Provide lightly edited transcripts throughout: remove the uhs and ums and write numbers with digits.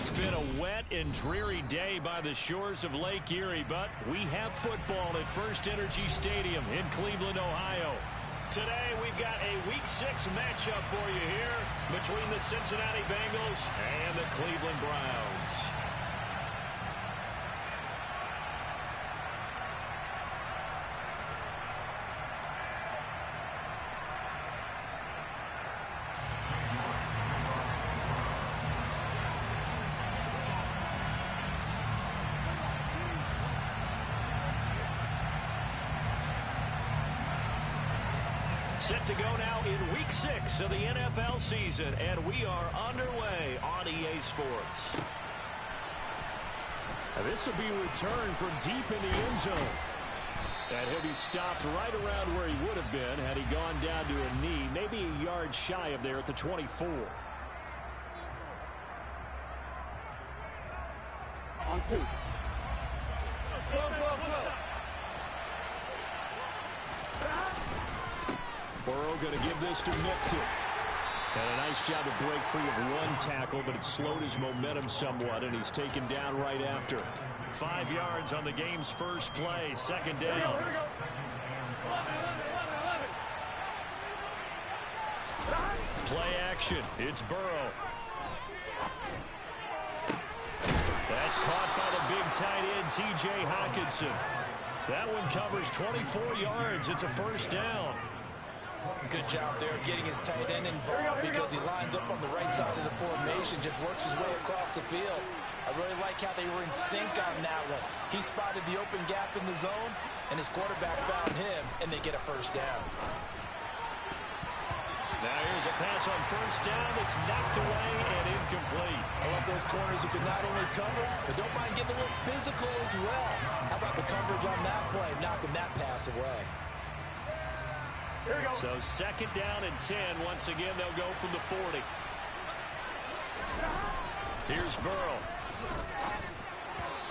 It's been a wet and dreary day by the shores of Lake Erie, but we have football at First Energy Stadium in Cleveland, Ohio. Today, we've got a Week 6 matchup for you here between the Cincinnati Bengals and the Cleveland Browns. Set to go now in Week 6 of the NFL season, and we are underway on EA Sports. Now this will be a return from deep in the end zone. And he'll be stopped right around where he would have been had he gone down to a knee, maybe a yard shy of there at the 24. On two. Go. Burrow going to give this to Mixon. And a nice job to break free of one tackle, but it slowed his momentum somewhat, and he's taken down right after. 5 yards on the game's first play, second down. Play action. It's Burrow. That's caught by the big tight end, T.J. Hockenson. That one covers 24 yards. It's a first down. Good job there getting his tight end involved because he lines up on the right side of the formation, just works his way across the field. I really like how they were in sync on that one. He spotted the open gap in the zone, and his quarterback found him, and they get a first down. Now here's a pass on first down that's knocked away and incomplete. I love those corners who can not only cover, but don't mind getting a little physical as well. How about the coverage on that play, knocking that pass away? So second down and 10. Once again, they'll go from the 40. Here's Burrow.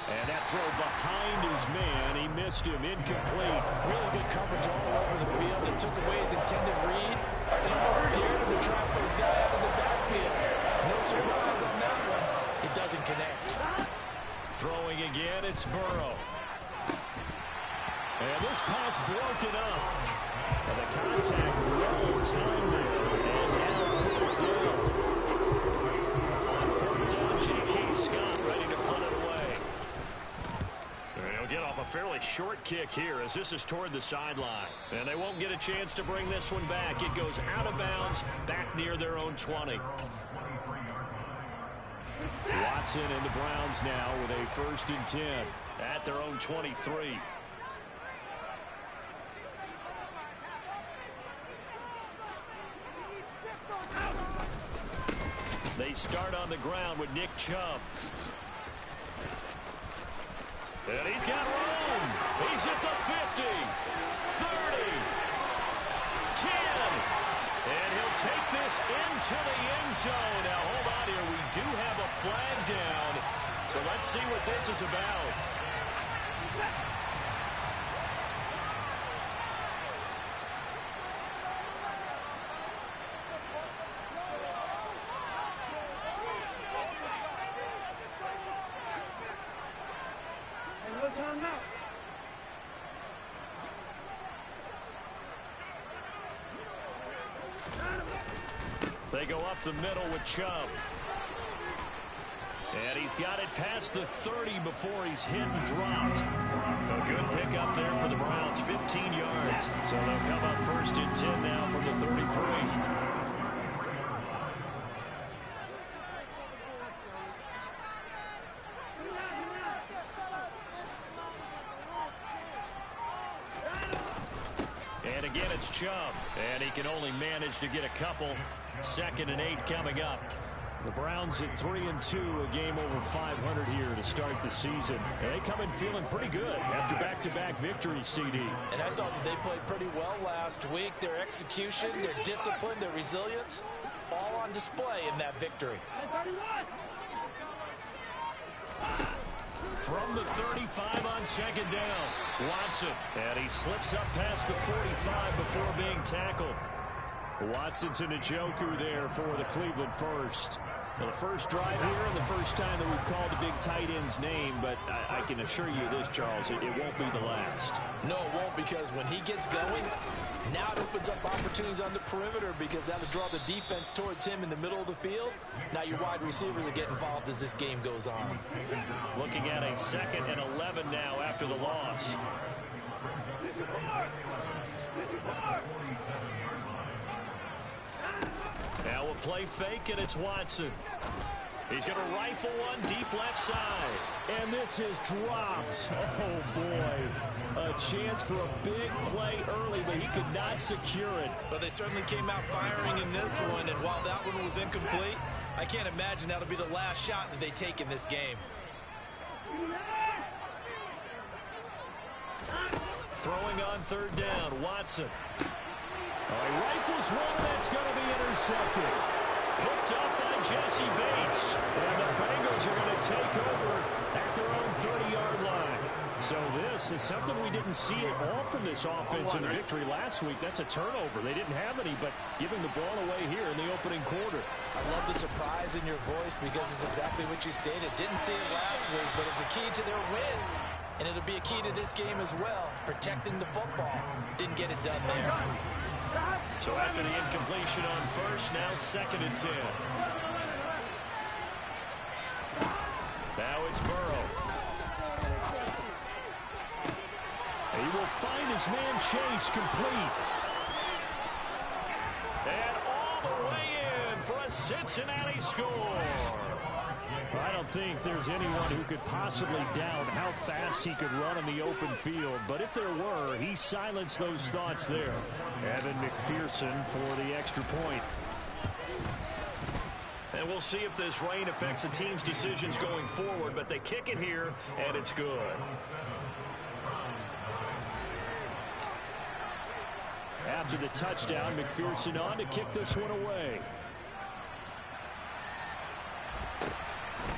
And that throw behind his man. He missed him. Incomplete. Really good coverage all over the field. They took away his intended read. They almost dared him to trap those guy out of the backfield. No surprise on that one. It doesn't connect. Throwing again, it's Burrow. And this pass broken up. And the contact rolled time there. And now fourth down. On fourth down, J.K. Scott ready to punt it away. They'll get off a fairly short kick here as this is toward the sideline. And they won't get a chance to bring this one back. It goes out of bounds back near their own 20. Watson and the Browns now with a first and 10 at their own 23. They start on the ground with Nick Chubb. And he's got room. He's at the 50, 30, 10. And he'll take this into the end zone. Now, hold on here. We do have a flag down. So let's see what this is about. They go up the middle with Chubb. And he's got it past the 30 before he's hit and dropped. A good pickup there for the Browns, 15 yards. So they'll come up first and 10 now from the 33. And again, it's Chubb. And he can only manage to get a couple. Second and 8 coming up. The Browns at 3-2, a game over 500 here to start the season. And they come in feeling pretty good after back-to-back victories, CD. And I thought that they played pretty well last week. Their execution, their discipline, their resilience, all on display in that victory. From the 35 on second down, Watson. And he slips up past the 45 before being tackled. Watson to Njoku there for the Cleveland first. Well, the first drive here and the first time that we've called a big tight end's name, but I can assure you this, Charles, it won't be the last. No, it won't, because when he gets going, now it opens up opportunities on the perimeter because that'll draw the defense towards him in the middle of the field. Now your wide receivers will get involved as this game goes on. Looking at a 2nd and 11 now after the loss. Now a play fake, and it's Watson. He's going to rifle one deep left side. And this is dropped. Oh, boy. A chance for a big play early, but he could not secure it. But they certainly came out firing in this one, and while that one was incomplete, I can't imagine that'll be the last shot that they take in this game. Throwing on 3rd down, Watson. He rifles one, and that's going to be intercepted. Picked up by Jesse Bates. And the Bengals are going to take over at their own 30-yard line. So this is something we didn't see at all from this offense in the victory last week. That's a turnover. They didn't have any, but giving the ball away here in the opening quarter. I love the surprise in your voice because it's exactly what you stated. Didn't see it last week, but it's a key to their win. And it'll be a key to this game as well, protecting the football. Didn't get it done there. So after the incompletion on 1st, now 2nd and 10. Now it's Burrow. He will find his man Chase complete. And all the way in for a Cincinnati score. I don't think there's anyone who could possibly doubt how fast he could run in the open field. But if there were, he silenced those thoughts there. Evan McPherson for the extra point. And we'll see if this rain affects the team's decisions going forward. But they kick it here, and it's good. After the touchdown, McPherson on to kick this one away.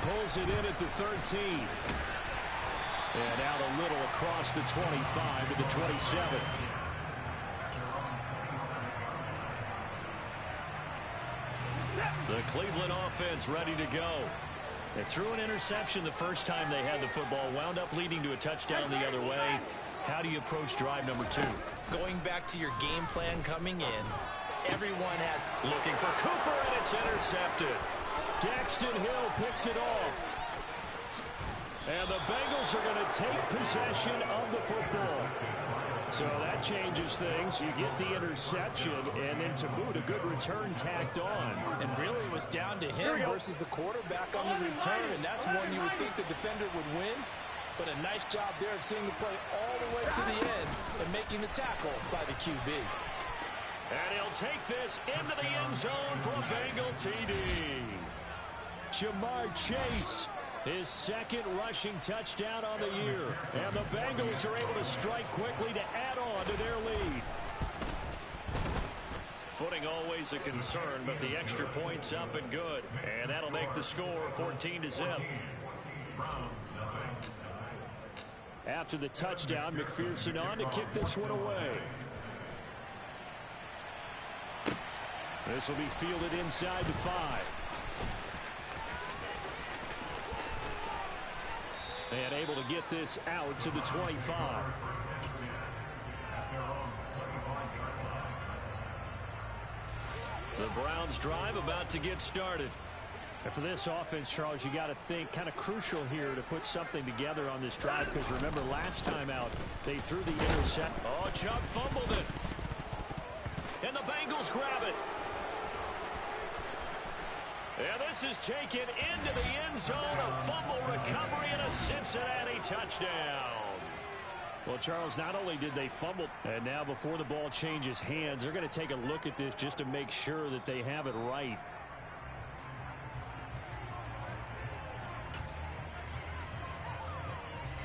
Pulls it in at the 13. And out a little across the 25 to the 27. The Cleveland offense ready to go. They threw an interception the first time they had the football, wound up leading to a touchdown the other way. How do you approach drive number 2? Going back to your game plan coming in, everyone has... Looking for Cooper, and it's intercepted. Daxton Hill picks it off. And the Bengals are going to take possession of the football. So that changes things. You get the interception, and then to boot, a good return tacked on. And really it was down to him versus the quarterback on the return, and that's one you would think the defender would win. But a nice job there of seeing the play all the way to the end and making the tackle by the QB. And he'll take this into the end zone for a Bengal TD. Jamar Chase, his 2nd rushing touchdown on the year. And the Bengals are able to strike quickly to add on to their lead. Footing always a concern, but the extra point's up and good. And that'll make the score 14-0. After the touchdown, McPherson on to kick this one away. This will be fielded inside the 5. And able to get this out to the 25. The Browns drive about to get started. And for this offense, Charles, you got to think kind of crucial here to put something together on this drive, because remember last time out they threw the intercept. Oh, Chubb fumbled it. And the Bengals grab it. And this is taken into the end zone. A fumble recovery and a Cincinnati touchdown. Well, Charles, not only did they fumble, and now before the ball changes hands, they're going to take a look at this just to make sure that they have it right.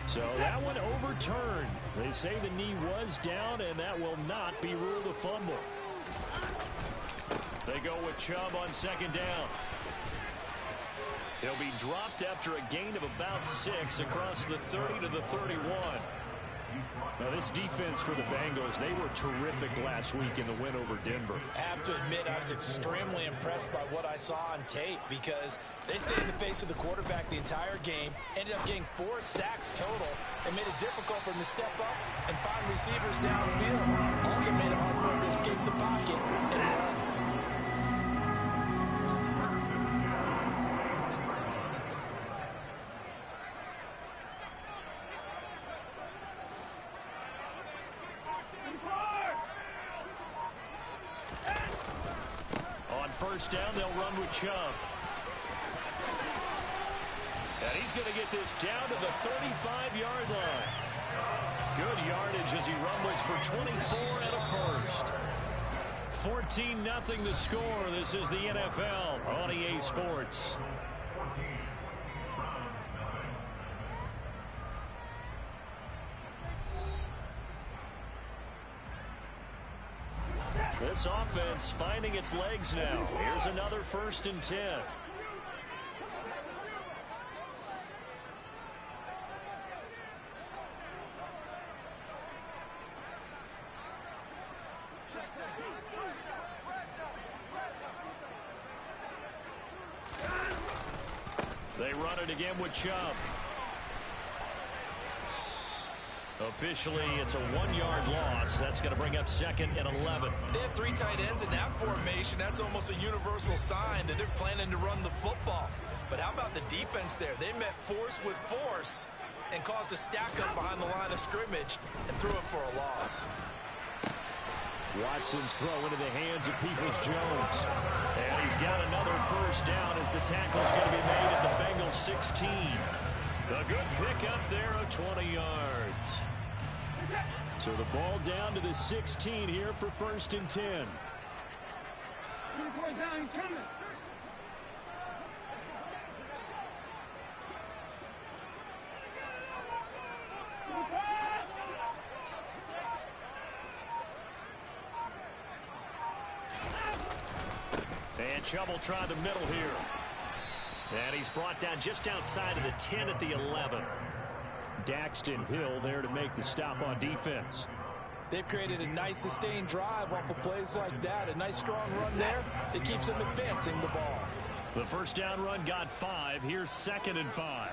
So that one overturned. They say the knee was down, and that will not be ruled a fumble. They go with Chubb on 2nd down. He'll be dropped after a gain of about 6 across the 30 to the 31. Now, this defense for the Bengals, they were terrific last week in the win over Denver. I have to admit, I was extremely impressed by what I saw on tape because they stayed in the face of the quarterback the entire game, ended up getting 4 sacks total, and made it difficult for him to step up and find receivers downfield. Also made it hard for him to escape the pocket and run. First down, they'll run with Chubb. And he's going to get this down to the 35-yard line. Good yardage as he rumbles for 24 and a first. 14-0 the score. This is the NFL on EA Sports. This offense finding its legs now. Here's another 1st and 10. They run it again with Chubb. Officially, it's a 1-yard loss. That's going to bring up 2nd and 11. They have 3 tight ends in that formation. That's almost a universal sign that they're planning to run the football. But how about the defense there? They met force with force and caused a stack up behind the line of scrimmage and threw it for a loss. Watson's throw into the hands of Peoples-Jones. And he's got another first down as the tackle's going to be made at the Bengals 16. A good pickup there of 20 yards. So the ball down to the 16 here for 1st and 10. And Chubb will try the middle here. And he's brought down just outside of the 10 at the 11. Daxton Hill there to make the stop on defense. They've created a nice sustained drive off of plays like that. A nice strong run there that keeps them advancing the ball. The first down run got 5. Here's 2nd and 5.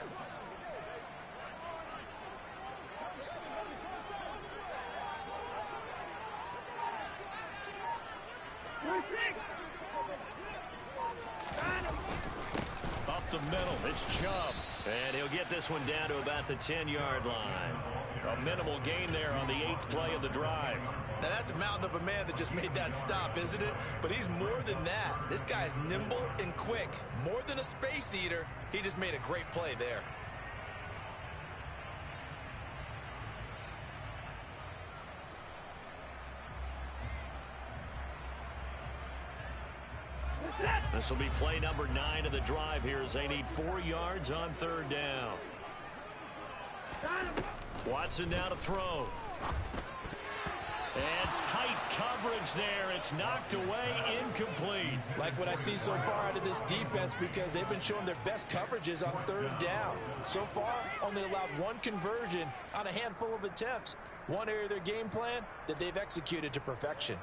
Up the middle, it's Chubb. And he'll get this one down to about the 10-yard line. A minimal gain there on the 8th play of the drive. Now that's a mountain of a man that just made that stop, isn't it? But he's more than that. This guy's nimble and quick. More than a space eater. He just made a great play there. This will be play number 9 of the drive here as they need 4 yards on 3rd down. Watson now to throw. And tight coverage there. It's knocked away, incomplete. Like what I see so far out of this defense because they've been showing their best coverages on 3rd down. So far, only allowed 1 conversion on a handful of attempts. One area of their game plan that they've executed to perfection.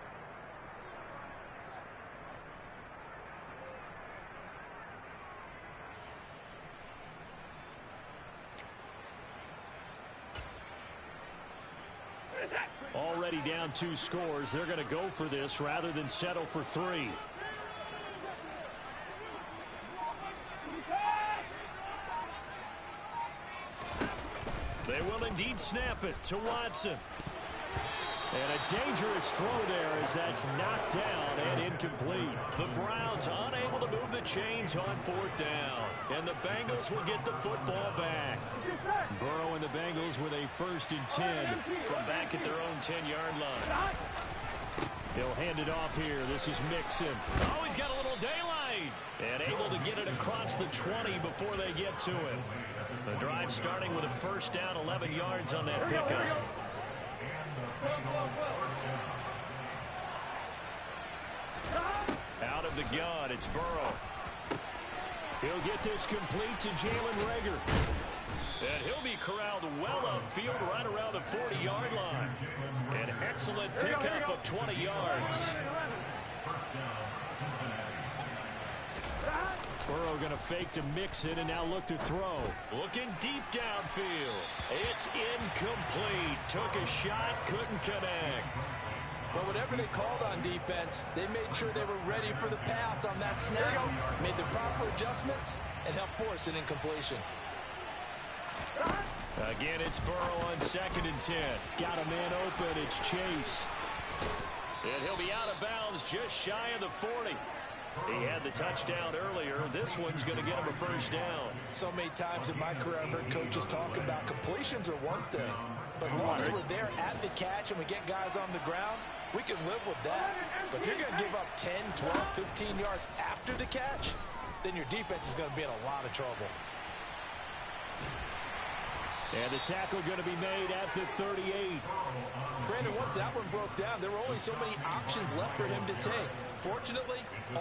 Already down 2 scores. They're going to go for this rather than settle for 3. They will indeed snap it to Watson. And a dangerous throw there as that's knocked down and incomplete. The Browns unable to move the chains on 4th down. And the Bengals will get the football back. Burrow and the Bengals with a 1st and 10 from back at their own 10-yard line. He'll hand it off here. This is Mixon. Oh, he's got a little daylight. And able to get it across the 20 before they get to it. The drive starting with a 1st down, 11 yards on that pickup. Out of the gun, it's Burrow. He'll get this complete to Jalen Reagor. And he'll be corralled well upfield right around the 40-yard line. An excellent pickup of 20 yards. Burrow going to fake to mix it and now look to throw. Looking deep downfield. It's incomplete. Took a shot, couldn't connect. Well, whatever they called on defense, they made sure they were ready for the pass on that snap, made the proper adjustments, and helped force an incompletion. Again, it's Burrow on 2nd and 10. Got a man open. It's Chase. And he'll be out of bounds just shy of the 40. He had the touchdown earlier. This one's going to get him a first down. So many times in my career I've heard coaches talk about completions are one thing. But as long as we're there at the catch and we get guys on the ground, we can live with that. But if you're going to give up 10, 12, 15 yards after the catch, then your defense is going to be in a lot of trouble. And the tackle going to be made at the 38. Brandon, once that one broke down, there were only so many options left for him to take. Fortunately,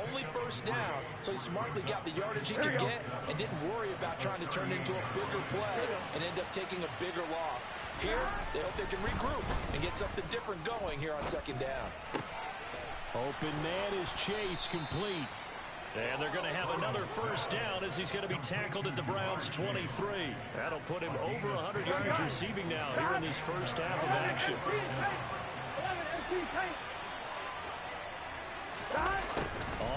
only first down, so he smartly got the yardage he could get and didn't worry about trying to turn it into a bigger play and end up taking a bigger loss. Here, they hope they can regroup and get something different going here on 2nd down. Open man is Chase, complete. And they're going to have another first down as he's going to be tackled at the Browns' 23. That'll put him over 100 yards receiving now here in this first half of action.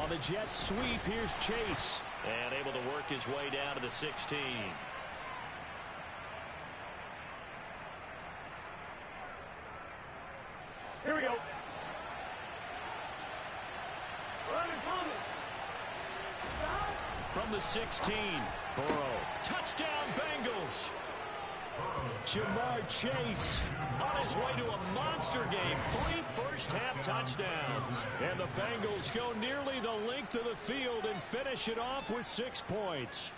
On the jet sweep, here's Chase. And able to work his way down to the 16. Here we go. From the 16, Burrow. Touchdown, Bengals. Jamar Chase on his way to a monster game. 3 first-half touchdowns. And the Bengals go nearly the length of the field and finish it off with 6 points.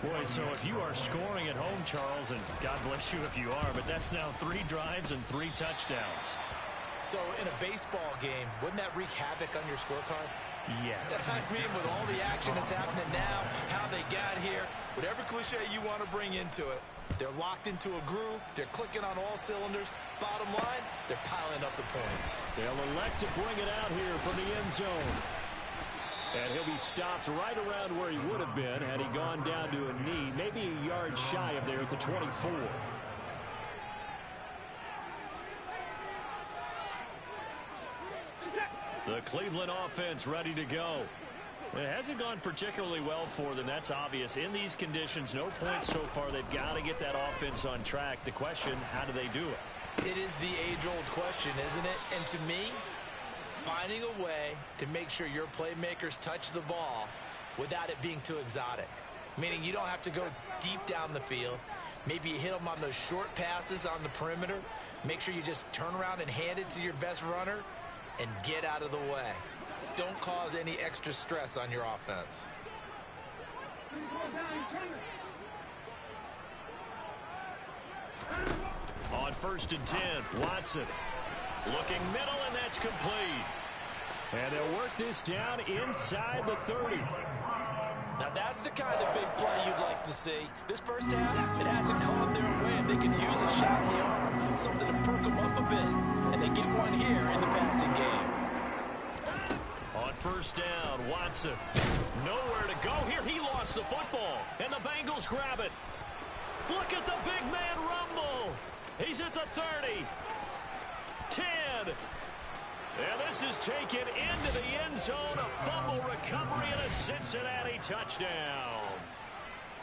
Boy, so if you are scoring at home, Charles, and God bless you if you are, but that's now 3 drives and 3 touchdowns. So in a baseball game, wouldn't that wreak havoc on your scorecard? Yes. I mean, with all the action that's happening now, how they got here, whatever cliche you want to bring into it, they're locked into a groove, they're clicking on all cylinders. Bottom line, they're piling up the points. They'll elect to bring it out here from the end zone. And he'll be stopped right around where he would have been had he gone down to a knee, maybe a yard shy of there at the 24. The Cleveland offense ready to go. It hasn't gone particularly well for them. That's obvious. In these conditions, no points so far. They've got to get that offense on track. The question, how do they do it? It is the age-old question, isn't it? And to me, finding a way to make sure your playmakers touch the ball without it being too exotic. Meaning you don't have to go deep down the field. Maybe you hit them on those short passes on the perimeter. Make sure you just turn around and hand it to your best runner and get out of the way. Don't cause any extra stress on your offense. On 1st and 10, Watson looking middle, and that's complete. And they'll work this down inside the 30. Now that's the kind of big play you'd like to see. This first half, it hasn't gone their way, and they could use a shot in the arm, something to perk them up a bit, and they get one here in the passing game. On 1st down, Watson nowhere to go here. He lost the football, and the Bengals grab it. Look at the big man rumble. He's at the 30, 10. And this is taken into the end zone. A fumble recovery and a Cincinnati touchdown.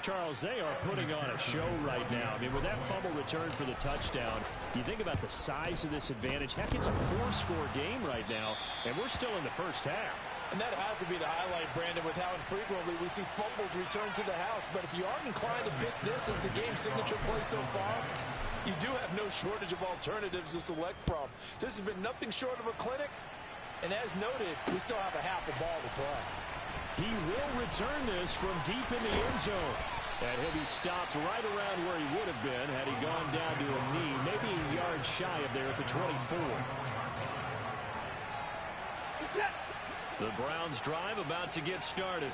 Charles, they are putting on a show right now. I mean, with that fumble return for the touchdown, you think about the size of this advantage. Heck, it's a 4-score game right now, and we're still in the first half. And that has to be the highlight, Brandon, with how infrequently we see fumbles return to the house. But if you aren't inclined to pick this as the game signature play so far, you do have no shortage of alternatives to select from. This has been nothing short of a clinic. And as noted, we still have a half a ball to play. He will return this from deep in the end zone. And he'll be stopped right around where he would have been had he gone down to a knee, maybe a yard shy of there at the 24. The Browns drive about to get started.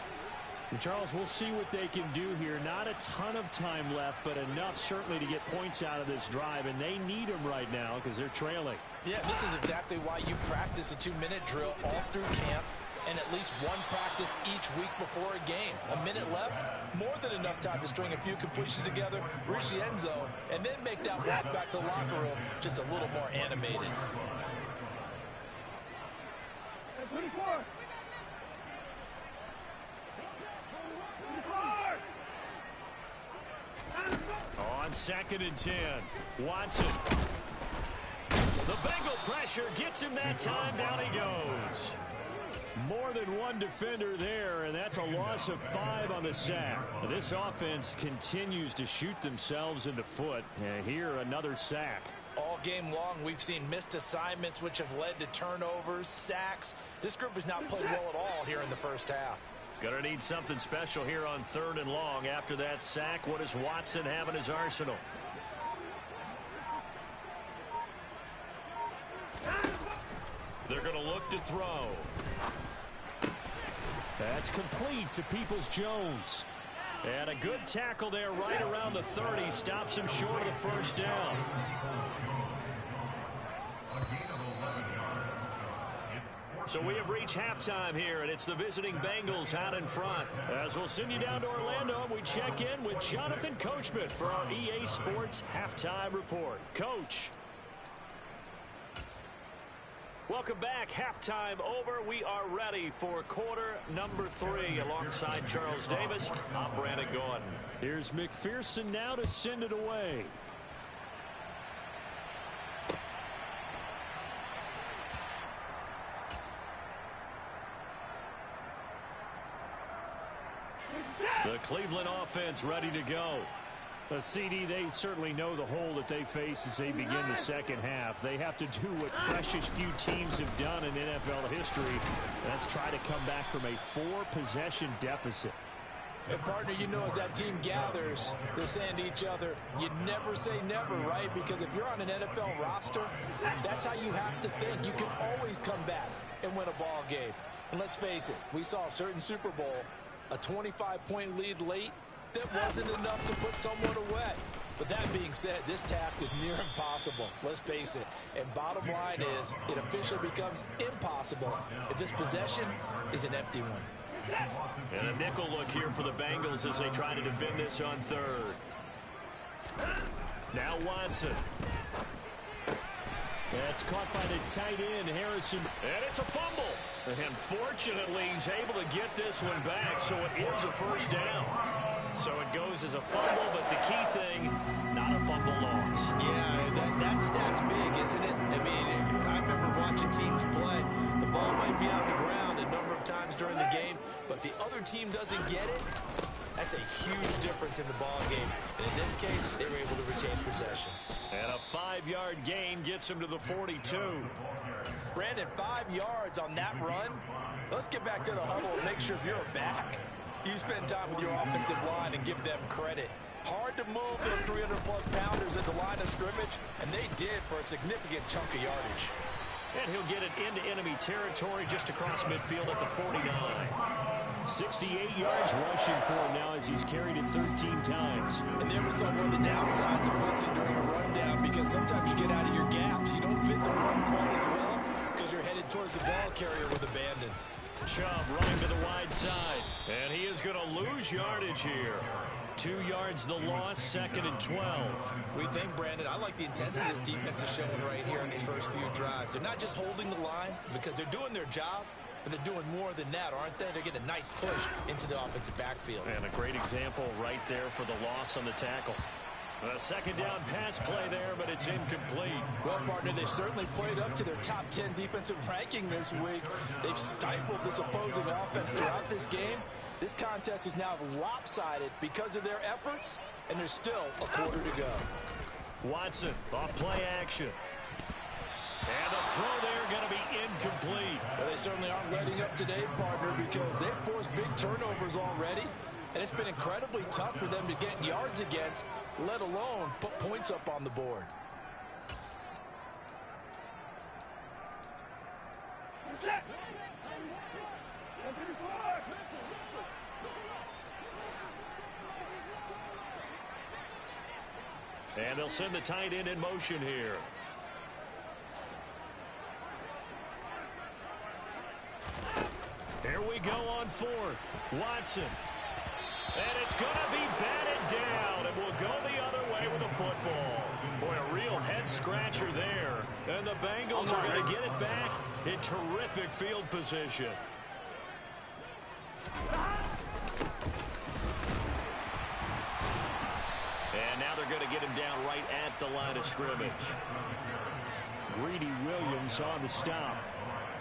And Charles, we'll see what they can do here. Not a ton of time left, but enough certainly to get points out of this drive, and they need them right now because they're trailing. Yeah, this is exactly why you practice a 2-minute drill all through camp and at least one practice each week before a game. A minute left, more than enough time to string a few completions together, reach the end zone, and then make that walk back to the locker room just a little more animated. 24. On 2nd and 10, Watson. The Bengal pressure gets him that time. Down he goes. More than one defender there, and that's a loss of 5 on the sack. This offense continues to shoot themselves in the foot. And here, another sack. All game long, we've seen missed assignments, which have led to turnovers, sacks. This group has not played well at all here in the first half. Gonna need something special here on 3rd and long. After that sack, what does Watson have in his arsenal? They're gonna look to throw. That's complete to Peoples-Jones. And a good tackle there right around the 30. Stops him short of the first down. So we have reached halftime here, and it's the visiting Bengals out in front. As we'll send you down to Orlando, and we check in with Jonathan Coachman for our EA Sports Halftime Report. Coach. Welcome back. Halftime over. We are ready for quarter number 3. Alongside Charles Davis, I'm Brandon Gordon. Here's McPherson now to send it away. The Cleveland offense ready to go. The CD, they certainly know the hole that they face as they begin the second half. They have to do what precious few teams have done in NFL history. That's try to come back from a 4-possession deficit. And partner, you know, as that team gathers, they're saying to each other, you never say never, right? Because if you're on an NFL roster, that's how you have to think. You can always come back and win a ball game. And let's face it, we saw a certain Super Bowl, a 25-point lead late, that wasn't enough to put someone away. But that being said, this task is near impossible. Let's face it. And bottom line is, it officially becomes impossible if this possession is an empty one. And a nickel look here for the Bengals as they try to defend this on 3rd. Now Watson. That's caught by the tight end, Harrison. And it's a fumble. And fortunately, he's able to get this one back, so it is a first down. So it goes as a fumble, but the key thing, not a fumble lost. Yeah, that stat's big, isn't it? I mean, I remember watching teams play. The ball might be on the ground a number of times during the game, but if the other team doesn't get it, that's a huge difference in the ball game. And in this case, they were able to retain possession. And a 5-yard gain gets him to the 42. Brandon, 5 yards on that run. Let's get back to the huddle and make sure if you're back, you spend time with your offensive line and give them credit. Hard to move those 300-plus pounders at the line of scrimmage, and they did for a significant chunk of yardage. And he'll get it into enemy territory just across midfield at the 49. 68 yards rushing for him now as he's carried it 13 times. And there was some of the downsides of blitzing during a rundown because sometimes you get out of your gaps. You don't fit the run quite as well because you're headed towards the ball carrier with abandon. Chubb running to the wide side. And he is going to lose yardage here. 2 yards the loss, 2nd and 12. We think, Brandon, I like the intensity this defense is showing right here in these first few drives. They're not just holding the line because they're doing their job, but they're doing more than that, aren't they? They're getting a nice push into the offensive backfield. And a great example right there for the loss on the tackle. A 2nd down pass play there, but it's incomplete. Well, partner, they've certainly played up to their top 10 defensive ranking this week. They've stifled this opposing offense throughout this game. This contest is now lopsided because of their efforts, and there's still a quarter to go. Watson off play action. And the throw there going to be incomplete. Well, they certainly aren't letting up today, partner, because they've forced big turnovers already. And it's been incredibly tough for them to get yards against, let alone put points up on the board. And they'll send the tight end in motion here. Here we go on fourth. Watson. And it's going to be batted down, and we'll go the other way with the football. Boy, a real head-scratcher there. And the Bengals are going to get it back in terrific field position. And now they're going to get him down right at the line of scrimmage. Greedy Williams on the stop.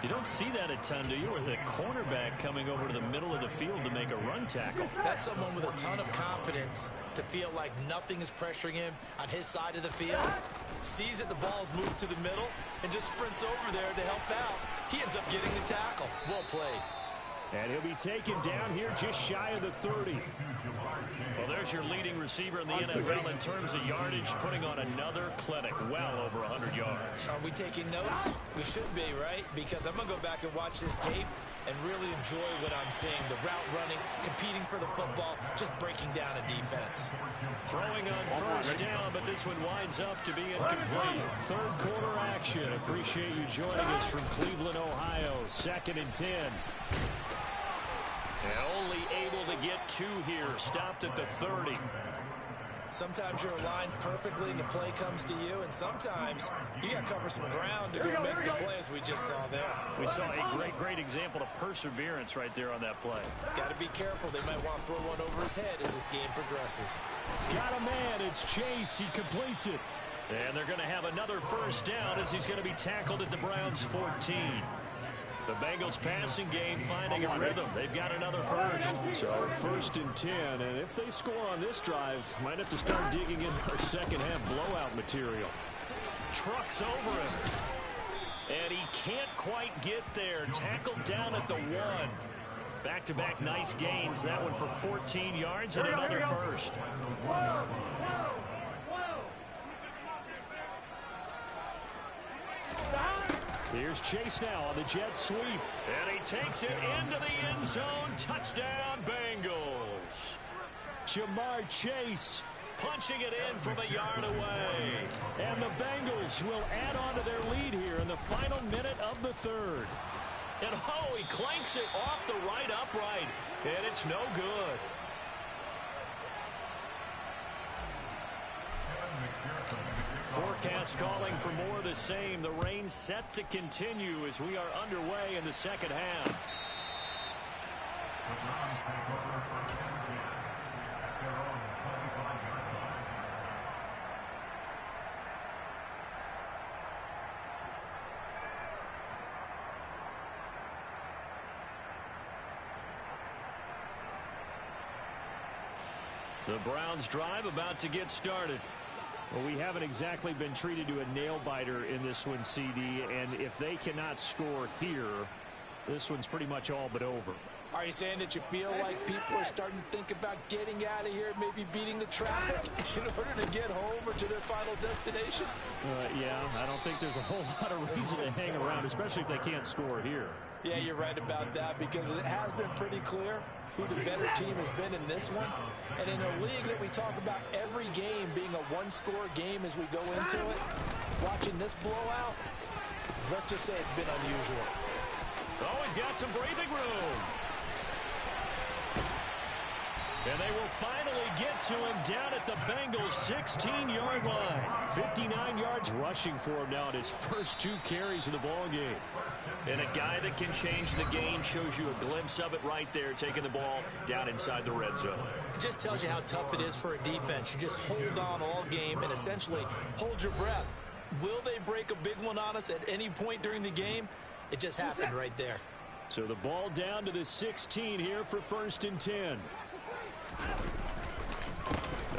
You don't see that a ton, do you? Or the cornerback coming over to the middle of the field to make a run tackle. That's someone with a ton of confidence to feel like nothing is pressuring him on his side of the field. Sees that the ball's moved to the middle and just sprints over there to help out. He ends up getting the tackle. Well played. And he'll be taken down here just shy of the 30. Well, there's your leading receiver in the NFL in terms of yardage, putting on another clinic, well over 100 yards. Are we taking notes? We should be, right? Because I'm going to go back and watch this tape and really enjoy what I'm seeing. The route running, competing for the football, just breaking down a defense. Throwing on first down, but this one winds up to be incomplete. Third quarter action. Appreciate you joining us from Cleveland, Ohio. 2nd and 10. And only able to get 2 here. Stopped at the 30. Sometimes you're aligned perfectly and the play comes to you, and sometimes you got to cover some ground to go make the play, as we just saw there. We saw a great example of perseverance right there on that play. Got to be careful. They might want to throw one over his head as this game progresses. Got a man. It's Chase. He completes it. And they're going to have another first down as he's going to be tackled at the Browns' 14. The Bengals passing game finding a rhythm. They've got another first. So 1st and 10. And if they score on this drive, might have to start digging in our second half blowout material. Trucks over him. And he can't quite get there. Tackled down at the 1. Back-to-back nice gains. That one for 14 yards and another first. Here's Chase now on the jet sweep. And he takes it into the end zone. Touchdown, Bengals. Jamar Chase punching it in from a yard away. And the Bengals will add on to their lead here in the final minute of the 3rd. And oh, he clanks it off the right upright. And it's no good. Forecast calling for more of the same. The rain set to continue as we are underway in the second half. The Browns drive about to get started. Well, we haven't exactly been treated to a nail-biter in this one, CD, and if they cannot score here, this one's pretty much all but over. Are you saying that you feel like people are starting to think about getting out of here, maybe beating the traffic in order to get home or to their final destination? Yeah, I don't think there's a whole lot of reason to hang around, especially if they can't score here. Yeah, you're right about that, because it has been pretty clear who the better team has been in this one. And in a league that we talk about every game being a one-score game as we go into it, watching this blowout, let's just say it's been unusual. Oh, he's got some breathing room. And they will finally get to him down at the Bengals' 16-yard line. 59 yards rushing for him now in his first 2 carries of the ballgame. And a guy that can change the game, shows you a glimpse of it right there, taking the ball down inside the red zone. It just tells you how tough it is for a defense. You just hold on all game and essentially hold your breath. Will they break a big one on us at any point during the game? It just happened right there. So the ball down to the 16 here for 1st and 10.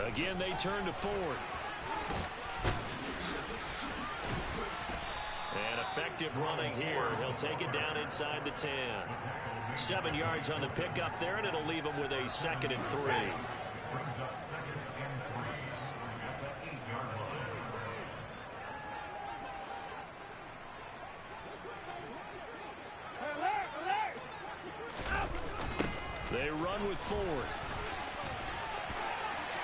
Again, they turn to Ford. And effective running here. He'll take it down inside the 10. 7 yards on the pickup there, and it'll leave him with a 2nd and 3. They run with Ford.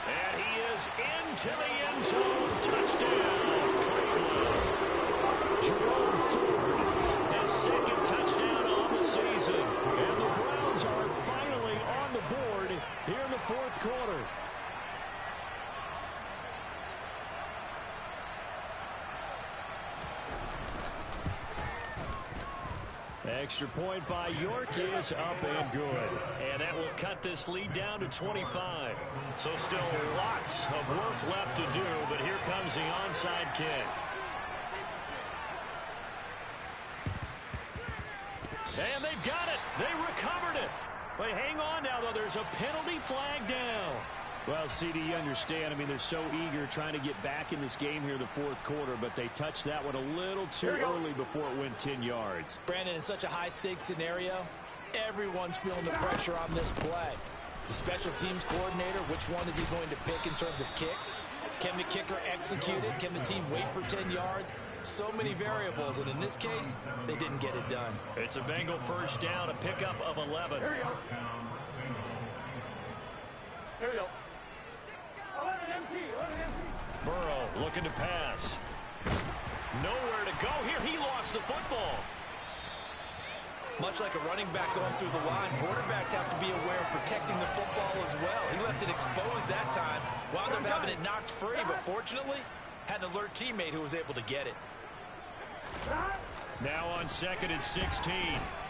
And he is goes into the end zone. Touchdown, Cleveland. Jerome Ford, his second touchdown on the season. And the Browns are finally on the board here in the fourth quarter. Extra point by York is up and good. And that will cut this lead down to 25. So still lots of work left to do, but here comes the onside kick. And they've got it. They recovered it. But hang on now, though. There's a penalty flag down. Well, CD, you understand. I mean, they're so eager trying to get back in this game here in the fourth quarter, but they touched that one a little too early before it went 10 yards. Brandon, in such a high-stakes scenario, everyone's feeling the pressure on this play. The special teams coordinator, which one is he going to pick in terms of kicks? Can the kicker execute it? Can the team wait for 10 yards? So many variables, and in this case, they didn't get it done. It's a Bengal first down, a pickup of 11. Here we go. Here we go. 11 empty. Burrow looking to pass. Nowhere to go here. He lost the football. Much like a running back going through the line, quarterbacks have to be aware of protecting the football as well. He left it exposed that time, wound up having it knocked free, but fortunately, had an alert teammate who was able to get it. Now on 2nd and 16.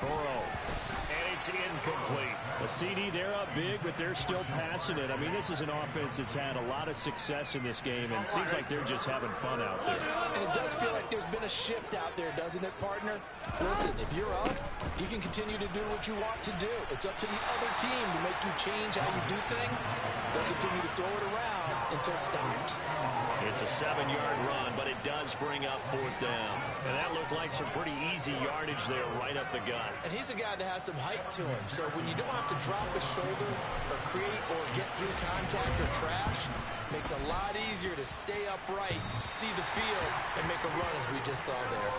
Burrow. And it's incomplete. The CD, they're up big, but they're still passing it. I mean, this is an offense that's had a lot of success in this game, and it seems like they're just having fun out there. And it does feel like there's been a shift out there, doesn't it, partner? Listen, if you're up, you can continue to do what you want to do. It's up to the other team to make you change how you do things. They'll continue to throw it around until stopped. It's a 7-yard run, but it does bring up 4th down. And that looked like some pretty easy yardage there right up the gut. And he's a guy that has some height to him. So when you don't have to drop a shoulder or create or get through contact or trash, makes it a lot easier to stay upright, see the field, and make a run as we just saw there.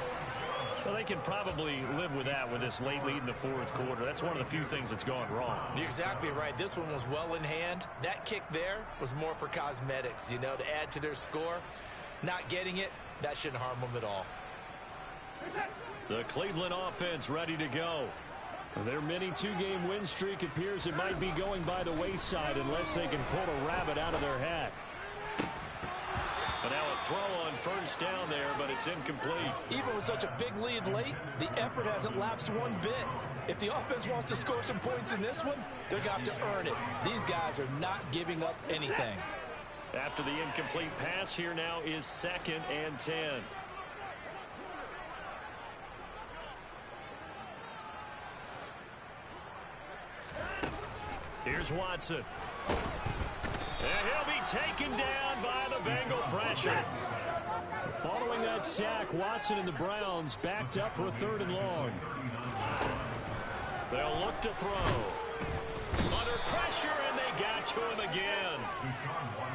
Well, they can probably live with that with this late lead in the fourth quarter. That's one of the few things that's gone wrong. You're exactly right. This one was well in hand. That kick there was more for cosmetics, you know, to add to their score. Not getting it, that shouldn't harm them at all. The Cleveland offense ready to go. Their mini two-game win streak appears it might be going by the wayside unless they can pull a rabbit out of their hat. But now a throw on first down there, but it's incomplete. Even with such a big lead late, the effort hasn't lapsed one bit. If the offense wants to score some points in this one, they're going to have to earn it. These guys are not giving up anything. After the incomplete pass, here now is 2nd and 10. Here's Watson. And he'll be taken down by the Bengal pressure. Following that sack, Watson and the Browns backed up for a 3rd and long. They'll look to throw. Under pressure, and they got to him again.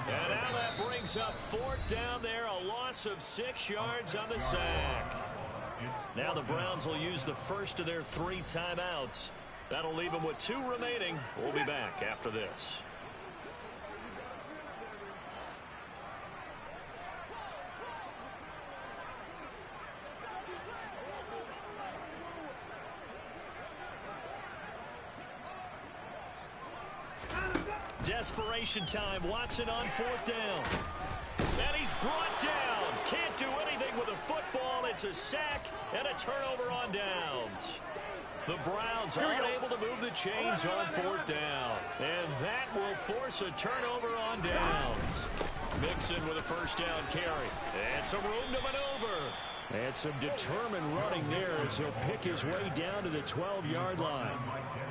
And now that brings up 4th down there, a loss of 6 yards on the sack. Now the Browns will use the first of their 3 timeouts. That'll leave them with 2 remaining. We'll be back after this. Desperation time. Watson on 4th down. And he's brought down. Can't do anything with a football. It's a sack and a turnover on downs. The Browns aren't able to move the chains on 4th down. And that will force a turnover on downs. Mixon with a first down carry. And some room to maneuver. And some determined running there as he'll pick his way down to the 12-yard line.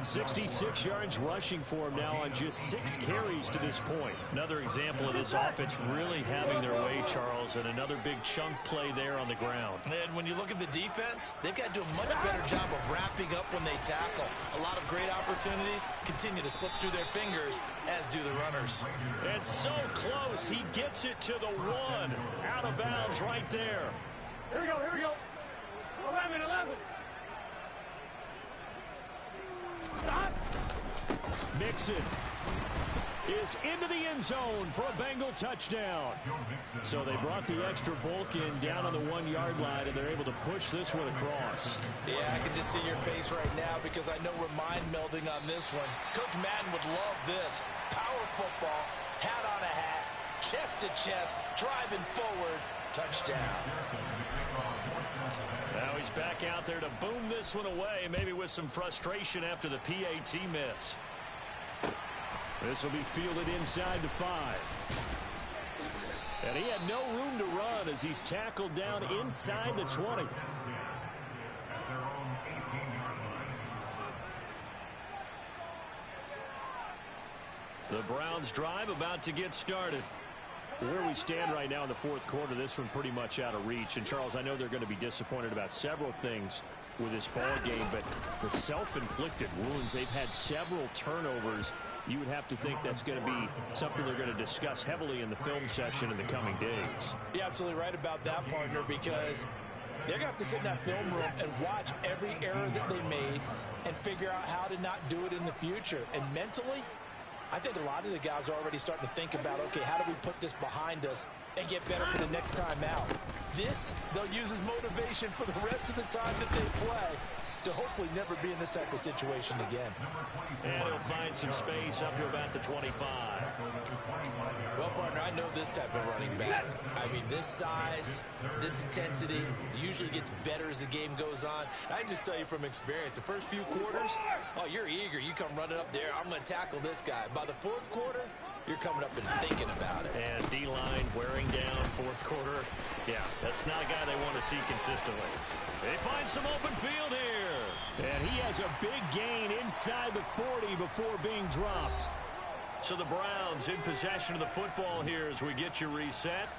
66 yards rushing for him now on just 6 carries to this point. Another example of this offense really having their way, Charles, and another big chunk play there on the ground. And when you look at the defense, they've got to do a much better job of wrapping up when they tackle. A lot of great opportunities continue to slip through their fingers, as do the runners. And so close, he gets it to the 1. Out of bounds right there. Here we go, here we go. 11. Mixon. is into the end zone for a Bengal touchdown. So they brought the extra bulk in down on the 1-yard line, and they're able to push this one across. Yeah, I can just see your face right now because I know we're mind melding on this one. Coach Madden would love this. Power football, hat on a hat, chest to chest, driving forward, touchdown. Now he's back out there to boom this one away, maybe with some frustration after the PAT miss. This will be fielded inside the 5. And he had no room to run as he's tackled down inside the 20. The Browns drive about to get started. Where we stand right now in the fourth quarter, this one pretty much out of reach. And, Charles, I know they're going to be disappointed about several things with this ball game, but the self-inflicted wounds, they've had several turnovers. You would have to think that's going to be something they're going to discuss heavily in the film session in the coming days. You're absolutely right about that, partner, because they're going to have to sit in that film room and watch every error that they made and figure out how to not do it in the future. And mentally, I think a lot of the guys are already starting to think about, okay, how do we put this behind us and get better for the next time out? This, they'll use as motivation for the rest of the time that they play to hopefully never be in this type of situation again. And he'll find some space up to about the 25. Well, partner, I know this type of running back. I mean, this size, this intensity usually gets better as the game goes on. I can just tell you from experience, the first few quarters, oh, you're eager. You come running up there, I'm going to tackle this guy. By the fourth quarter, you're coming up and thinking about it. And D-line wearing down fourth quarter. Yeah, that's not a guy they want to see consistently. They find some open field here. And he has a big gain inside the 40 before being dropped. So the Browns in possession of the football here as we get you reset.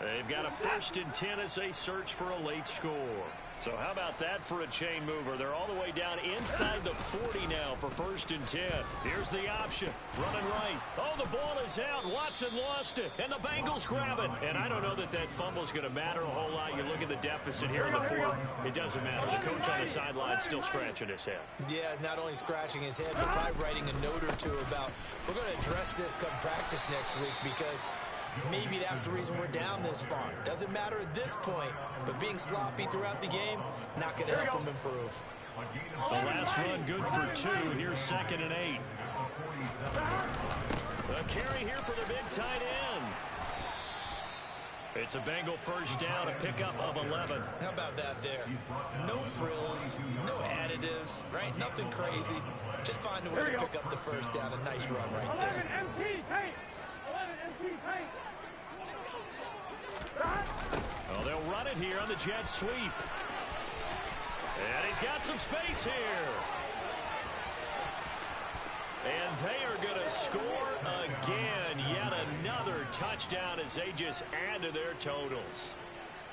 They've got a 1st and 10 as they search for a late score. So how about that for a chain mover? They're all the way down inside the 40 now for 1st and 10. Here's the option. Running right. Oh, the ball is out. Watson lost it. And the Bengals grab it. And I don't know that that fumble is going to matter a whole lot. You look at the deficit here in the 4th. It doesn't matter. The coach on the sideline still scratching his head. Yeah, not only scratching his head, but probably writing a note or two about, we're going to address this come practice next week because maybe that's the reason we're down this far. Doesn't matter at this point, but being sloppy throughout the game, not going to help them improve. The last run good for 2. Here's 2nd and 8. A carry here for the big tight end. It's a Bengal 1st down, a pickup of 11. How about that there? No frills, no additives, right? Nothing crazy. Just find a way to pick up the 1st down. A nice run right there. Oh, they'll run it here on the jet sweep. And he's got some space here. And they are going to score again. Yet another touchdown as they just add to their totals.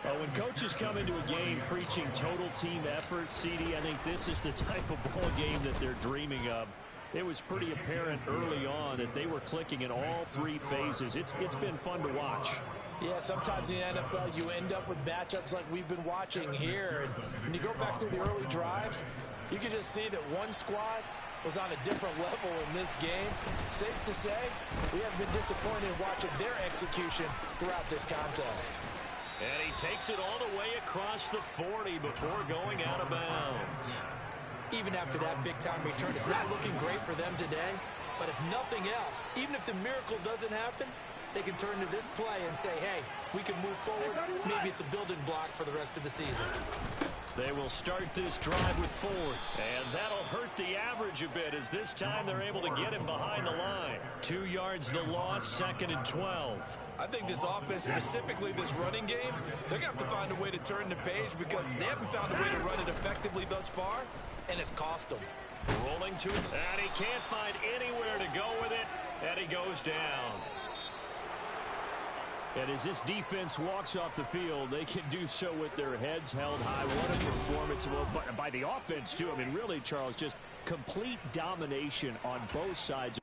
Well, when coaches come into a game preaching total team effort, CD, I think this is the type of ball game that they're dreaming of. It was pretty apparent early on that they were clicking in all 3 phases. It's been fun to watch. Yeah, sometimes in the NFL you end up with matchups like we've been watching here. And when you go back through the early drives, you can just see that one squad was on a different level in this game. Safe to say, we have been disappointed in watching their execution throughout this contest. And he takes it all the way across the 40 before going out of bounds. Even after that big-time return, it's not looking great for them today. But if nothing else, even if the miracle doesn't happen, they can turn to this play and say, hey, we can move forward. Maybe it's a building block for the rest of the season. They will start this drive with Ford. And that'll hurt the average a bit as this time they're able to get him behind the line. 2 yards the loss, 2nd and 12. I think this offense, specifically this running game, they're going to have to find a way to turn the page because they haven't found a way to run it effectively thus far, and it's cost them. Rolling to him, and he can't find anywhere to go with it, and he goes down. And as this defense walks off the field, they can do so with their heads held high. What a performance by the offense, too. I mean, really, Charles, just complete domination on both sides.